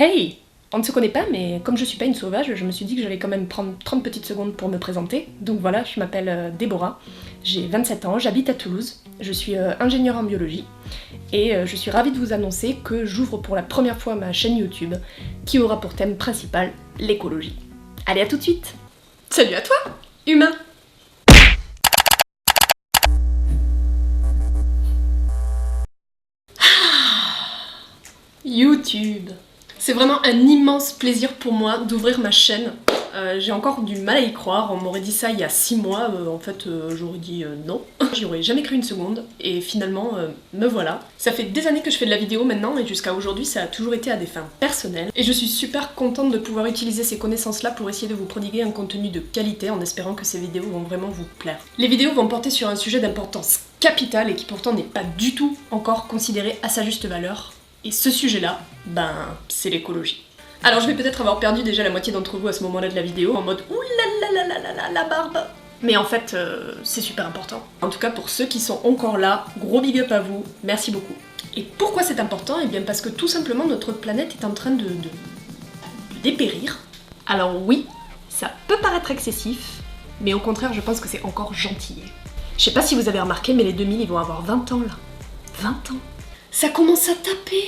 Hey! On ne se connaît pas, mais comme je suis pas une sauvage, je me suis dit que j'allais quand même prendre 30 petites secondes pour me présenter. Donc voilà, je m'appelle Déborah, j'ai 27 ans, j'habite à Toulouse, je suis ingénieure en biologie, et je suis ravie de vous annoncer que j'ouvre pour la première fois ma chaîne YouTube, qui aura pour thème principal l'écologie. Allez, à tout de suite! Salut à toi, humain! YouTube. C'est vraiment un immense plaisir pour moi d'ouvrir ma chaîne. J'ai encore du mal à y croire, on m'aurait dit ça il y a 6 mois, en fait j'aurais dit non. J'y aurais jamais cru une seconde, et finalement me voilà. Ça fait des années que je fais de la vidéo maintenant, et jusqu'à aujourd'hui ça a toujours été à des fins personnelles. Et je suis super contente de pouvoir utiliser ces connaissances-là pour essayer de vous prodiguer un contenu de qualité, en espérant que ces vidéos vont vraiment vous plaire. Les vidéos vont porter sur un sujet d'importance capitale, et qui pourtant n'est pas du tout encore considéré à sa juste valeur. Et ce sujet-là, ben, c'est l'écologie. Alors je vais peut-être avoir perdu déjà la moitié d'entre vous à ce moment-là de la vidéo, en mode ouh la barbe. Mais en fait, c'est super important. En tout cas, pour ceux qui sont encore là, gros big up à vous, merci beaucoup. Et pourquoi c'est important? Eh bien parce que tout simplement notre planète est en train de dépérir. Alors oui, ça peut paraître excessif, mais au contraire je pense que c'est encore gentil. Je sais pas si vous avez remarqué, mais les 2000 ils vont avoir 20 ans là. 20 ans. Ça commence à taper.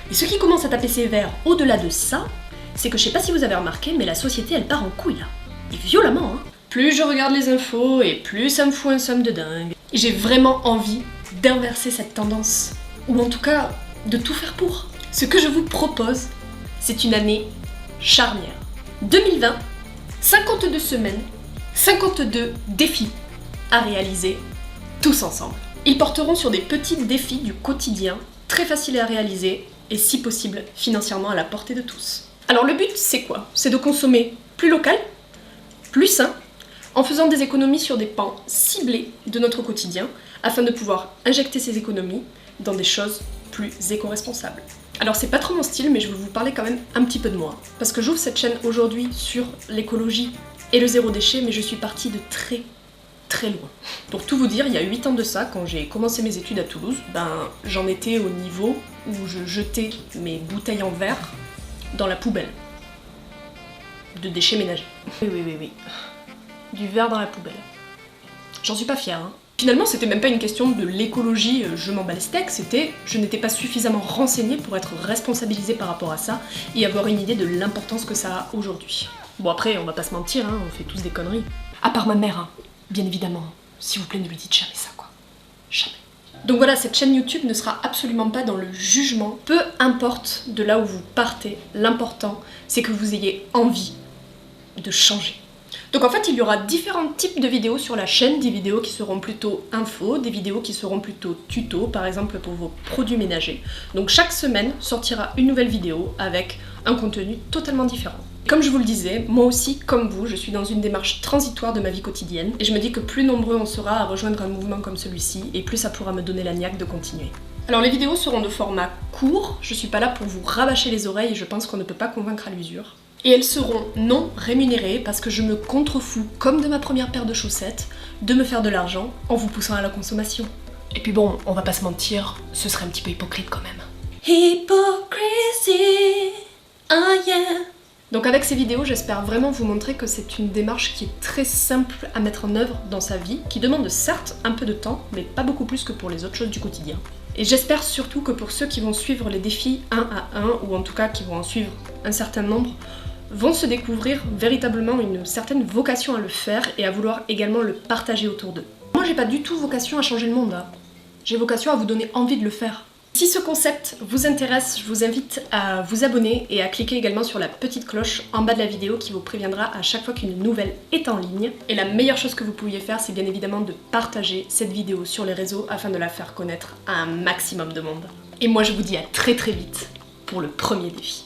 Et ce qui commence à taper sévère au-delà de ça, c'est que je sais pas si vous avez remarqué, mais la société elle part en couille là. Et violemment hein. Plus je regarde les infos et plus ça me fout un somme de dingue. Et j'ai vraiment envie d'inverser cette tendance. Ou en tout cas, de tout faire pour. Ce que je vous propose, c'est une année charnière. 2020, 52 semaines, 52 défis à réaliser tous ensemble. Ils porteront sur des petits défis du quotidien, très faciles à réaliser et si possible financièrement à la portée de tous. Alors le but c'est quoi? C'est de consommer plus local, plus sain, en faisant des économies sur des pans ciblés de notre quotidien afin de pouvoir injecter ces économies dans des choses plus éco-responsables. Alors c'est pas trop mon style mais je vais vous parler quand même un petit peu de moi parce que j'ouvre cette chaîne aujourd'hui sur l'écologie et le zéro déchet mais je suis partie de très loin. Pour tout vous dire, il y a 8 ans de ça, quand j'ai commencé mes études à Toulouse, ben j'en étais au niveau où je jetais mes bouteilles en verre dans la poubelle. De déchets ménagers. Oui. Du verre dans la poubelle. J'en suis pas fière, hein. Finalement, c'était même pas une question de l'écologie, je m'en bats les steaks, c'était je n'étais pas suffisamment renseignée pour être responsabilisée par rapport à ça et avoir une idée de l'importance que ça a aujourd'hui. Bon après, on va pas se mentir, hein, on fait tous des conneries. À part ma mère, hein. Bien évidemment, s'il vous plaît, ne lui dites jamais ça, quoi. Jamais. Donc voilà, cette chaîne YouTube ne sera absolument pas dans le jugement. Peu importe de là où vous partez, l'important, c'est que vous ayez envie de changer. Donc en fait, il y aura différents types de vidéos sur la chaîne, des vidéos qui seront plutôt info, des vidéos qui seront plutôt tuto, par exemple pour vos produits ménagers. Donc chaque semaine sortira une nouvelle vidéo avec un contenu totalement différent. Comme je vous le disais, moi aussi, comme vous, je suis dans une démarche transitoire de ma vie quotidienne et je me dis que plus nombreux on sera à rejoindre un mouvement comme celui-ci et plus ça pourra me donner la niaque de continuer. Alors les vidéos seront de format court, je suis pas là pour vous rabâcher les oreilles et je pense qu'on ne peut pas convaincre à l'usure. Et elles seront non rémunérées parce que je me contrefous, comme de ma première paire de chaussettes, de me faire de l'argent en vous poussant à la consommation. Et puis bon, on va pas se mentir, ce serait un petit peu hypocrite quand même. Hypocrisy, oh yeah. Donc avec ces vidéos, j'espère vraiment vous montrer que c'est une démarche qui est très simple à mettre en œuvre dans sa vie, qui demande certes un peu de temps, mais pas beaucoup plus que pour les autres choses du quotidien. Et j'espère surtout que pour ceux qui vont suivre les défis un à un, ou en tout cas qui vont en suivre un certain nombre, vont se découvrir véritablement une certaine vocation à le faire et à vouloir également le partager autour d'eux. Moi j'ai pas du tout vocation à changer le monde, hein. J'ai vocation à vous donner envie de le faire. Si ce concept vous intéresse, je vous invite à vous abonner et à cliquer également sur la petite cloche en bas de la vidéo qui vous préviendra à chaque fois qu'une nouvelle est en ligne. Et la meilleure chose que vous pouviez faire, c'est bien évidemment de partager cette vidéo sur les réseaux afin de la faire connaître à un maximum de monde. Et moi je vous dis à très vite pour le premier défi.